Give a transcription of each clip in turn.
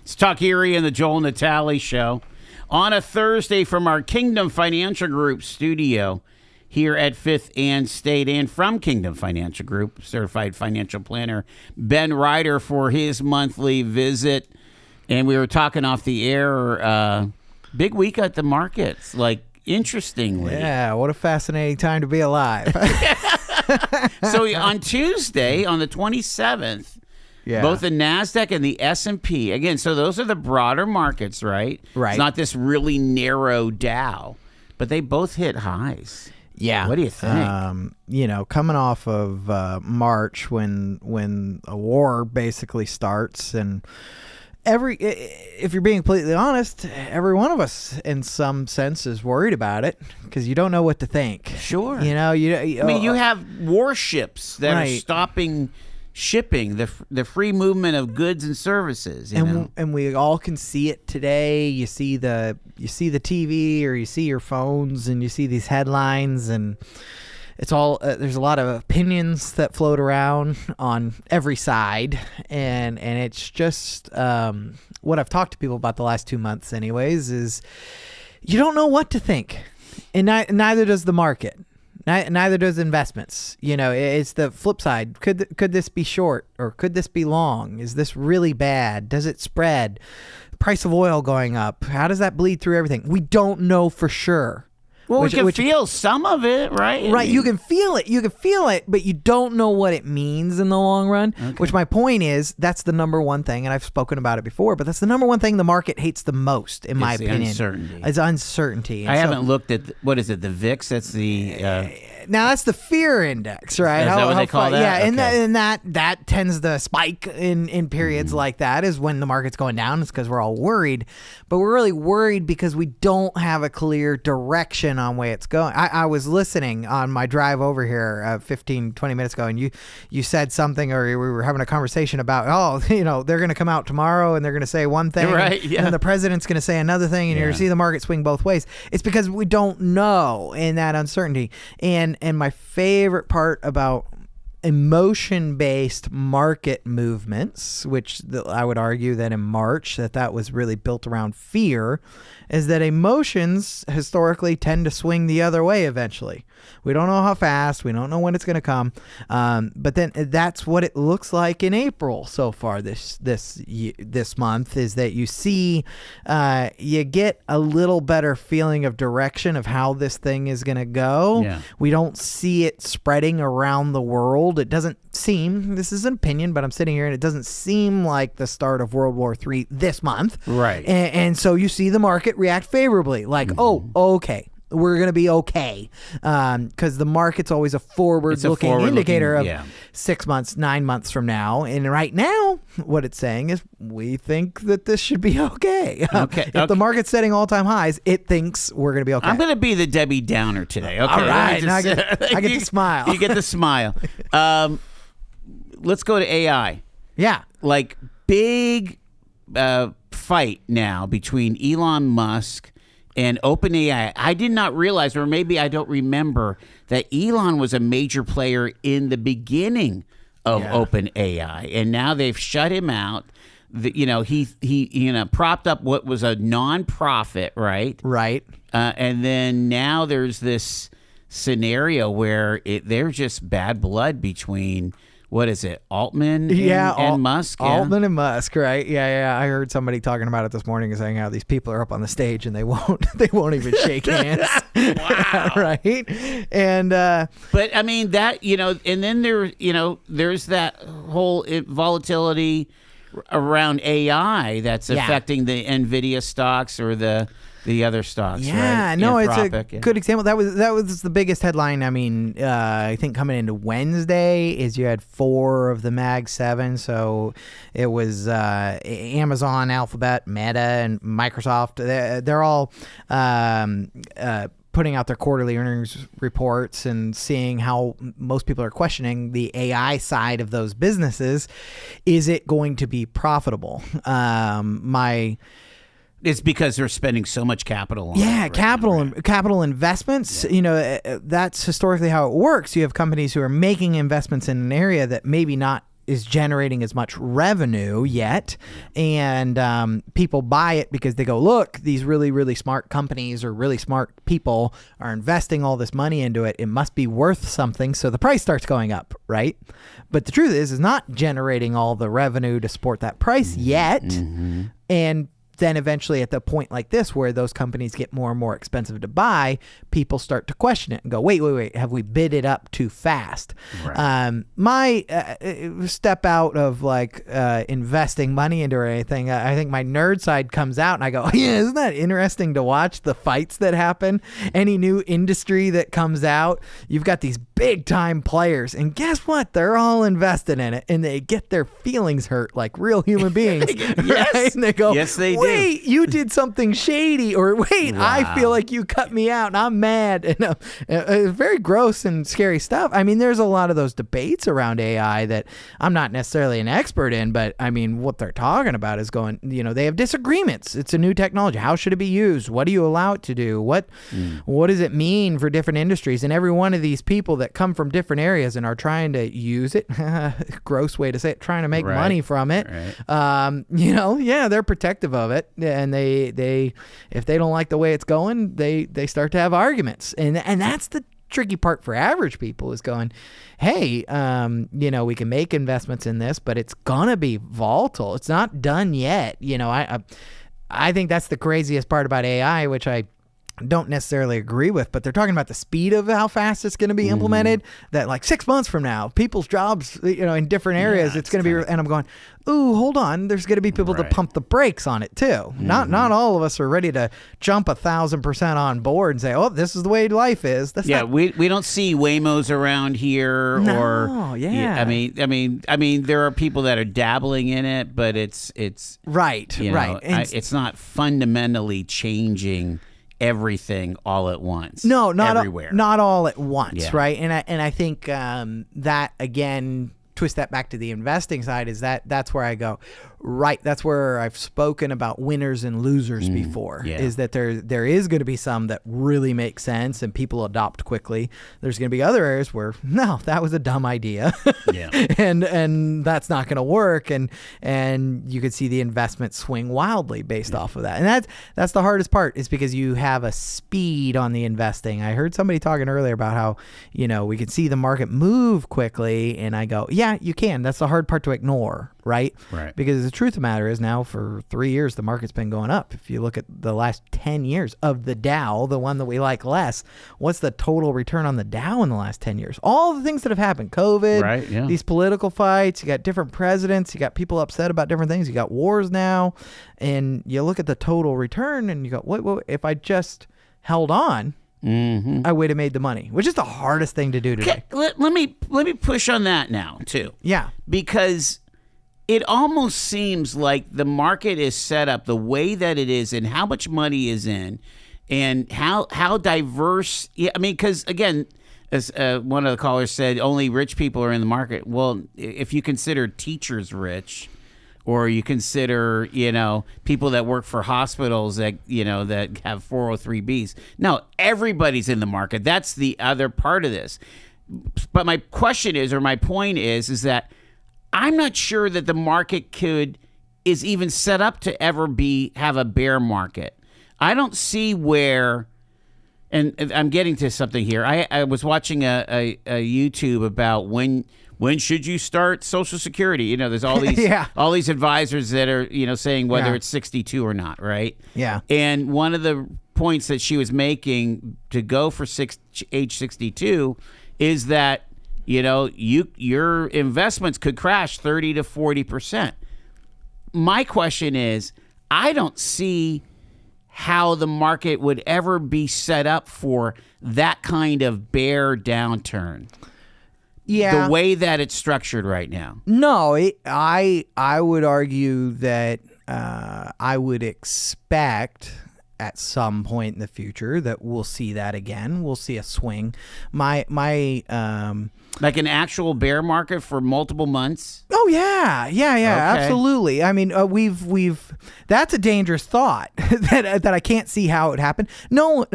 It's Tuck Erie and the Joel Natale Show on a Thursday from our Kingdom Financial Group studio here at 5th and State, and from Kingdom Financial Group, certified financial planner Ben Reiter for his monthly visit. And we were talking off the air, big week at the markets, like interestingly. Yeah, what a fascinating time to be alive. So on Tuesday, on the 27th, both the NASDAQ and the S&P, again, so those are the broader markets, right? Right. It's not this really narrow Dow, but they both hit highs. Yeah. What do you think? Coming off of March when a war basically starts, and if you're being completely honest, every one of us in some sense is worried about it because you don't know what to think. Sure. You have warships that are stopping shipping, the free movement of goods and services, and we all can see it today. You see the TV, or you see your phones, and you see these headlines, and it's all there's a lot of opinions that float around on every side, and it's just what I've talked to people about the last 2 months anyways is you don't know what to think, and neither does the market. Neither does investments. It's the flip side. Could this be short, or could this be long? Is this really bad? Does it spread? Price of oil going up. How does that bleed through everything? We don't know for sure. Well, we can feel some of it, right? Right, you can feel it. You can feel it, but you don't know what it means in the long run, which my point is that's the number one thing, and I've spoken about it before, but that's the number one thing the market hates the most, in my opinion. Uncertainty. It's uncertainty. I haven't looked at, what is it, the VIX? That's the... Now that's the fear index, right? Is that what they call that? Yeah, Okay. and that tends to spike in periods like that is when the market's going down. It's because we're all worried, but we're really worried because we don't have a clear direction on where it's going. I was listening on my drive over here 15, 20 minutes ago, and you said something, or we were having a conversation about, they're going to come out tomorrow and they're going to say one thing, right? Yeah. And then the president's going to say another thing, and you're going to see the market swing both ways. It's because we don't know in that uncertainty. And my favorite part about emotion-based market movements, which I would argue that in March that was really built around fear, is that emotions historically tend to swing the other way eventually. We don't know how fast. We don't know when it's going to come. But then that's what it looks like in April so far this month, is that you see you get a little better feeling of direction of how this thing is going to go. Yeah. We don't see it spreading around the world. It doesn't seem, this is an opinion, but I'm sitting here and it doesn't seem like the start of World War III this month. Right. And so you see the market react favorably, like, oh, okay, we're going to be okay. Because the market's always a forward-looking indicator of 6 months, 9 months from now. And right now, what it's saying is we think that this should be okay. If the market's setting all-time highs, it thinks we're going to be okay. I'm going to be the Debbie Downer today. Okay. All right. I get to smile. You get the smile. Let's go to AI. Yeah. Like, big fight now between Elon Musk and OpenAI. I did not realize, or maybe I don't remember, that Elon was a major player in the beginning of OpenAI, and now they've shut him out. He propped up what was a nonprofit, right? Right. And then now there's this scenario where there's just bad blood between. What is it? Altman and Musk? Yeah? Altman and Musk, right? Yeah. I heard somebody talking about it this morning and saying how these people are up on the stage and they won't even shake hands. Wow. Right? And but I mean that, and then there's that whole volatility around AI that's affecting the Nvidia stocks or the other stocks. Yeah, right? no, it's a good example. That was the biggest headline. I mean, I think coming into Wednesday is you had 4 of the Mag 7. So it was Amazon, Alphabet, Meta, and Microsoft. They're all putting out their quarterly earnings reports and seeing how most people are questioning the AI side of those businesses. Is it going to be profitable? It's because they're spending so much capital on it. Capital investments. That's historically how it works. You have companies who are making investments in an area that maybe not is generating as much revenue yet, and people buy it because they go, look, these really, really smart companies or really smart people are investing all this money into it. It must be worth something, so the price starts going up, right? But the truth is not generating all the revenue to support that price yet, and then eventually at the point like this where those companies get more and more expensive to buy, people start to question it and go, wait, have we bid it up too fast? Right. My step out of like investing money into anything, I think my nerd side comes out and I go, yeah, isn't that interesting to watch the fights that happen? Any new industry that comes out, you've got these big time players, and guess what? They're all invested in it, and they get their feelings hurt like real human beings. Yes. Right? And they go, yes, they do. Wait, you did something shady, or wait, I feel like you cut me out and I'm mad. And it's very gross and scary stuff. I mean, there's a lot of those debates around AI that I'm not necessarily an expert in, but I mean, what they're talking about is going, they have disagreements. It's a new technology. How should it be used? What do you allow it to do? What does it mean for different industries? And every one of these people that come from different areas and are trying to use it, gross way to say it, trying to make money from it, they're protective of it, and they if they don't like the way it's going, they start to have arguments, and that's the tricky part for average people is going, hey, we can make investments in this, but it's gonna be volatile. It's not done yet. I think that's the craziest part about AI, which I don't necessarily agree with, but they're talking about the speed of how fast it's going to be implemented, that like 6 months from now, people's jobs, in different areas, it's going to be, and I'm going, ooh, hold on. There's going to be people to pump the brakes on it too. Not all of us are ready to jump 1,000% on board and say, oh, this is the way life is. That's we don't see Waymos around here. I mean, there are people that are dabbling in it, but it's right. It's not fundamentally changing everything all at once. No, not everywhere. Not all at once, right? And I think that again, twist that back to the investing side, is that's where I go, right, that's where I've spoken about winners and losers before, is that there is going to be some that really make sense and people adopt quickly. There's going to be other areas where, no, that was a dumb idea. and that's not going to work, and you could see the investment swing wildly based off of that. And that's the hardest part, is because you have a speed on the investing. I heard somebody talking earlier about how, we can see the market move quickly, and I go, yeah, you can. That's the hard part to ignore, right? Because the truth of the matter is, now for 3 years, the market's been going up. If you look at the last 10 years of the Dow, the one that we like less, what's the total return on the Dow in the last 10 years? All the things that have happened, COVID, these political fights, you got different presidents, you got people upset about different things, you got wars now, and you look at the total return and you go, wait, if I just held on, I would have made the money, which is the hardest thing to do today. Let me push on that now too. Yeah, because it almost seems like the market is set up the way that it is, and how much money is in, and how diverse. Yeah, I mean, because again, as one of the callers said, only rich people are in the market. Well, if you consider teachers rich, or you consider, people that work for hospitals that, that have 403Bs. No, everybody's in the market. That's the other part of this. But my question is, or my point is that I'm not sure that the market is even set up to ever have a bear market. I don't see where, and I'm getting to something here. I was watching a YouTube about when should you start Social Security? There's all these all these advisors that are saying whether it's 62 or not, right? Yeah. And one of the points that she was making to go for age 62 is that your investments could crash 30 to 40%. My question is, I don't see how the market would ever be set up for that kind of bear downturn. Yeah, the way that it's structured right now. No, I would argue that I would expect at some point in the future that we'll see that again. We'll see a swing. My like an actual bear market for multiple months. Oh yeah, okay. Absolutely. I mean, we've that's a dangerous thought that I can't see how it happened. No,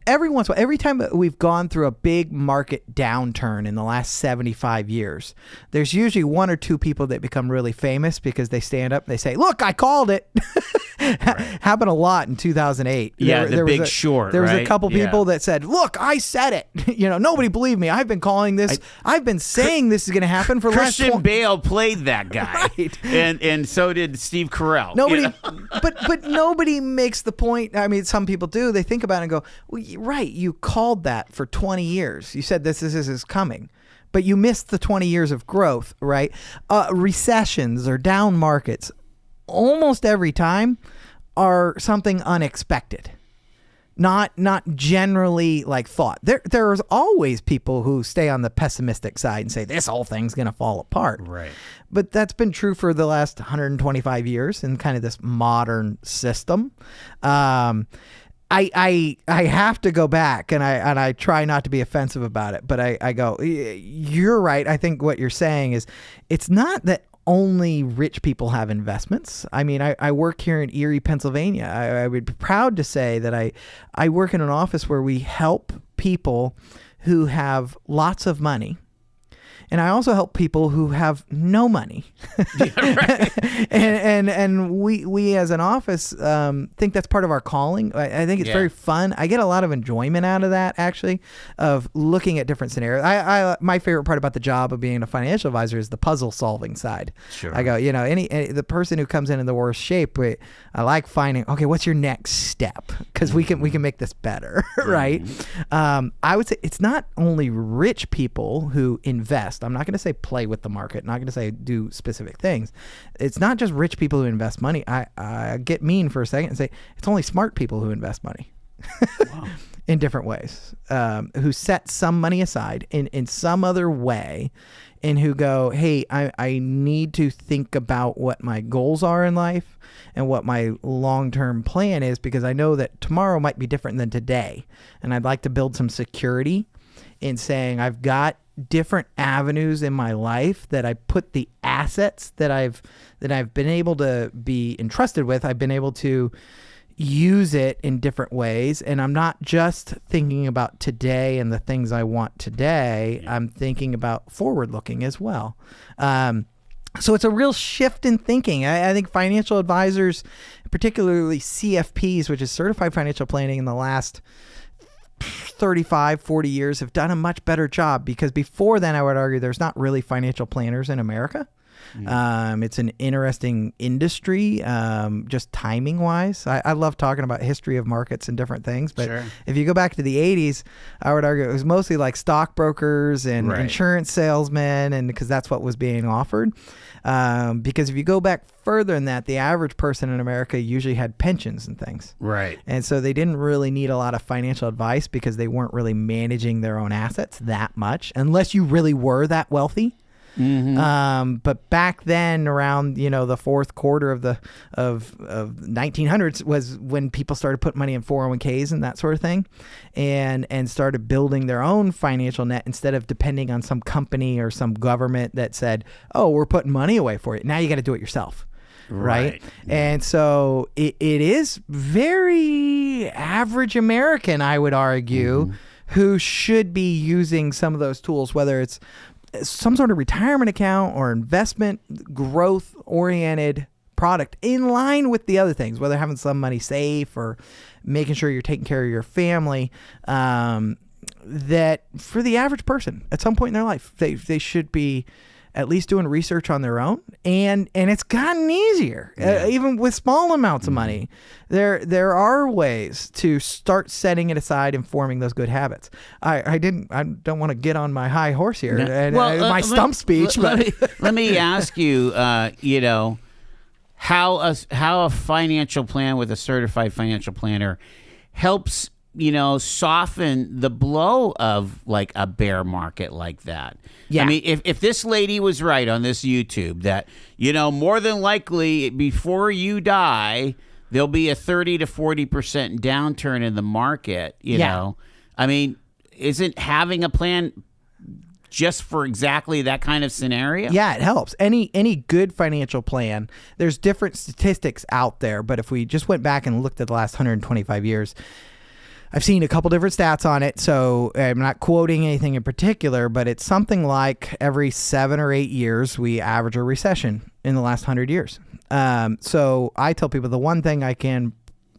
every time that we've gone through a big market downturn in the last 75 years, there's usually one or two people that become really famous because they stand up and they say, "Look, I called it." Happened a lot in 2008. Yeah, the Big Short. There was right? a couple people that said, "Look, I said it." Nobody believed me. I've been calling this. I've been saying this is going to happen for Christian Bale played that guy, right? And so did Steve Carell. Nobody, but nobody makes the point. I mean, some people do. They think about it and go, well, "Right, you called that for 20 years. You said this is coming." But you missed the 20 years of growth, right? Recessions or down markets, almost every time, are something unexpected. Not generally like thought. There's always people who stay on the pessimistic side and say this whole thing's going to fall apart. Right. But that's been true for the last 125 years in kind of this modern system. I have to go back and I try not to be offensive about it, but I go, you're right. I think what you're saying is it's not that only rich people have investments. I mean, I work here in Erie, Pennsylvania. I would be proud to say that I work in an office where we help people who have lots of money. And I also help people who have no money. Yeah, right. and we as an office think that's part of our calling. I think it's very fun. I get a lot of enjoyment out of that, actually, of looking at different scenarios. My favorite part about the job of being a financial advisor is the puzzle solving side. Sure. I go, any the person who comes in the worst shape, I like finding, okay, what's your next step? Because we can make this better, right? I would say it's not only rich people who invest. I'm not going to say play with the market. I'm not going to say do specific things. It's not just rich people who invest money. I get mean for a second and say it's only smart people who invest money. Wow. In different ways, who set some money aside in some other way, and who go, hey, I need to think about what my goals are in life and what my long-term plan is, because I know that tomorrow might be different than today, and I'd like to build some security in saying I've got different avenues in my life that I put the assets that I've been able to be entrusted with. I've been able to use it in different ways, and I'm not just thinking about today and the things I want today. I'm thinking about forward looking as well. So it's a real shift in thinking. I think financial advisors, particularly CFPs, which is certified financial planning, in the last 35, 40 years have done a much better job, because before then I would argue there's not really financial planners in America. It's an interesting industry, just timing wise. I love talking about history of markets and different things, but if you go back to the 80s, I would argue it was mostly like stockbrokers and insurance salesmen, and because that's what was being offered. Because if you go back further than that, the average person in America usually had pensions and things. Right. And so they didn't really need a lot of financial advice because they weren't really managing their own assets that much, unless you really were that wealthy. Mm-hmm. But back then, around the fourth quarter of 1900s was when people started putting money in 401ks and that sort of thing, and started building their own financial net instead of depending on some company or some government that said, "Oh, we're putting money away for you. Now you got to do it yourself." Right. And so it is very average American, I would argue, who should be using some of those tools, whether it's some sort of retirement account or investment growth oriented product in line with the other things, whether having some money safe or making sure you're taking care of your family, that for the average person at some point in their life, they should be at least doing research on their own, and it's gotten easier. Even with small amounts of money, there are ways to start setting it aside and forming those good habits. I don't want to get on my high horse here and my stump speech, but let me ask you, how a financial plan with a certified financial planner helps soften the blow of like a bear market like that. Yeah. I mean, if this lady was right on this YouTube that, more than likely before you die, there'll be a 30 to 40% downturn in the market, you know, I mean, isn't having a plan just for exactly that kind of scenario? Yeah, it helps. Any good financial plan, there's different statistics out there, but if we just went back and looked at the last 125 years, I've seen a couple different stats on it, so I'm not quoting anything in particular, but it's something like every 7 or 8 years we average a recession in the last 100 years. So I tell people the one thing I can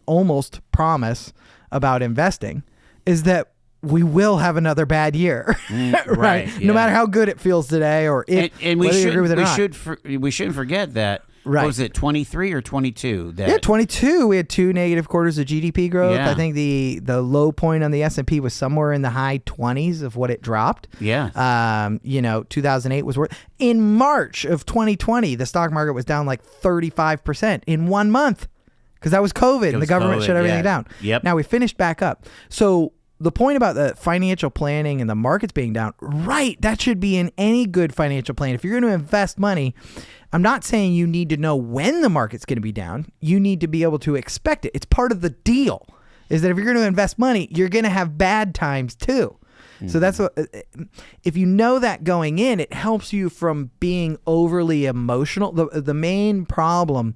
almost promise about investing is that we will have another bad year, right? Yeah. No matter how good it feels today, or if and whether you agree with it or not. We shouldn't forget that. Right. What was it, 23 or 22? Yeah, 22. We had 2 negative quarters of GDP growth. Yeah. I think the low point on the S&P was somewhere in the high 20s of what it dropped. Yeah. 2008 was worth. In March of 2020, the stock market was down like 35% in 1 month because that was COVID and the government shut everything down. Yep. Now we finished back up. So the point about the financial planning and the markets being down, right, that should be in any good financial plan. If you're going to invest money, I'm not saying you need to know when the market's going to be down. You need to be able to expect it. It's part of the deal, is that if you're going to invest money, you're going to have bad times too. So that's what, if you know that going in, it helps you from being overly emotional. The main problem,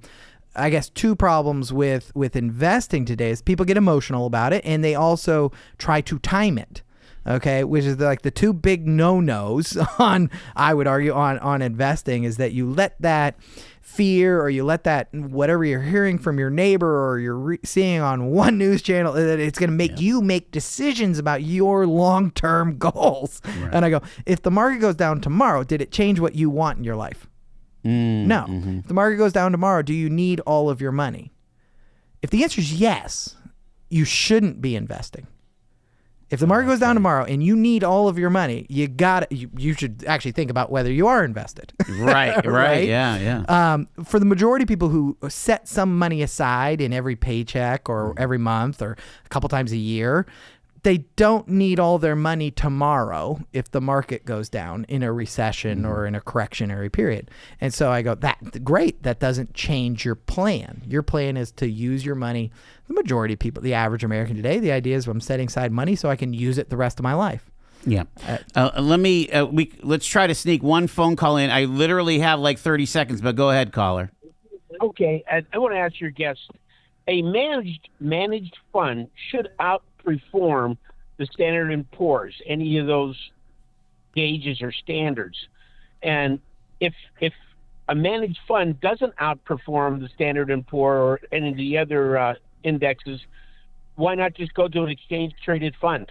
I guess 2 problems with investing today is people get emotional about it, and they also try to time it. Okay, which is like the 2 big no-nos on, I would argue, on investing, is that you let that fear, or you let that whatever you're hearing from your neighbor, or you're seeing on one news channel, that it's going to make you make decisions about your long-term goals. Right. And I go, if the market goes down tomorrow, did it change what you want in your life? No. If the market goes down tomorrow, do you need all of your money? If the answer is yes, you shouldn't be investing. If the market goes down tomorrow and you need all of your money, you should actually think about whether you are invested. Right. Yeah. For the majority of people who set some money aside in every paycheck or every month or a couple times a year, they don't need all their money tomorrow if the market goes down in a recession or in a correctionary period. And so I go, great. That doesn't change your plan. Your plan is to use your money. The majority of people, the average American today, the idea is I'm setting aside money so I can use it the rest of my life. Yeah. Let's try to sneak one phone call in. I literally have like 30 seconds, but go ahead, caller. Okay. I want to ask your guest, a managed fund should outperform the Standard & Poor's, any of those gauges or standards. And if a managed fund doesn't outperform the Standard & Poor or any of the other indexes, why not just go to an exchange-traded fund?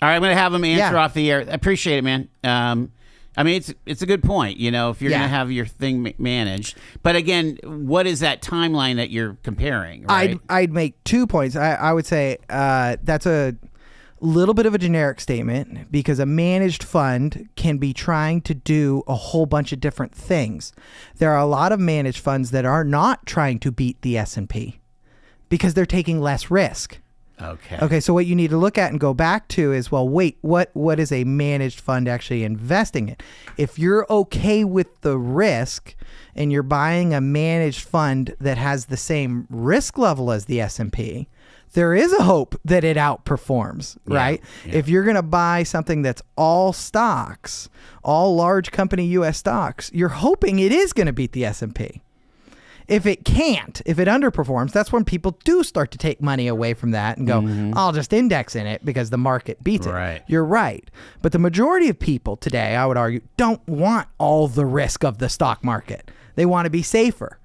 All right, I'm going to have him answer off the air. I appreciate it, man. I mean, it's a good point, if you're going to have your thing managed. But again, what is that timeline that you're comparing, right? I'd make 2 points. I would say that's a little bit of a generic statement, because a managed fund can be trying to do a whole bunch of different things. There are a lot of managed funds that are not trying to beat the S&P because they're taking less risk. Okay. So what you need to look at and go back to is, well, wait, what is a managed fund actually investing in? If you're okay with the risk and you're buying a managed fund that has the same risk level as the S&P, there is a hope that it outperforms, right? Yeah. If you're going to buy something that's all stocks, all large company U.S. stocks, you're hoping it is going to beat the S&P. If it can't, if it underperforms, that's when people do start to take money away from that and go, I'll just index in it because the market beats it. You're right. But the majority of people today, I would argue, don't want all the risk of the stock market. They want to be safer.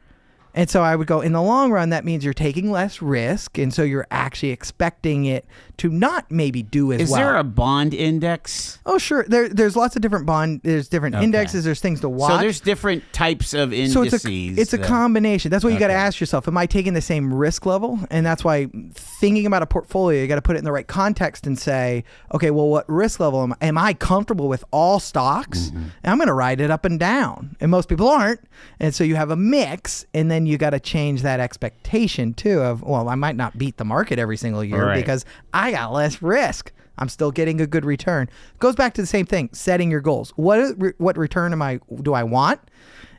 And so I would go, in the long run, that means you're taking less risk, and so you're actually expecting it to not maybe do as well. Is there a bond index? Oh, sure. There's lots of different there's different indexes, there's things to watch. So there's different types of indices. So it's a combination. That's what you got to ask yourself. Am I taking the same risk level? And that's why thinking about a portfolio, you got to put it in the right context and say, okay, well, what risk level am I comfortable with all stocks? And I'm going to ride it up and down. And most people aren't. And so you have a mix, and then you got to change that expectation too of, well, I might not beat the market every single year because I got less risk. I'm still getting a good return. Goes back to the same thing, setting your goals. What return do I want?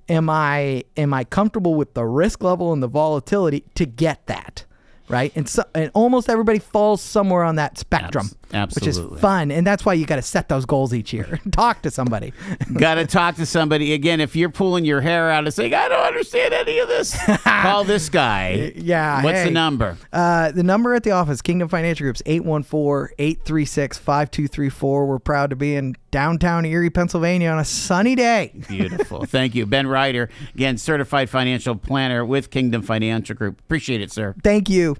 Am I comfortable with the risk level and the volatility to get that? Right? And almost everybody falls somewhere on that spectrum. Absolutely. Which is fun. And that's why you got to set those goals each year. Talk to somebody. Got to talk to somebody. Again, if you're pulling your hair out and saying, I don't understand any of this, call this guy. Yeah. What's the number? The number at the office, Kingdom Financial Group's 814-836-5234. We're proud to be in downtown Erie, Pennsylvania on a sunny day. Beautiful. Thank you. Ben Reiter, again, certified financial planner with Kingdom Financial Group. Appreciate it, sir. Thank you.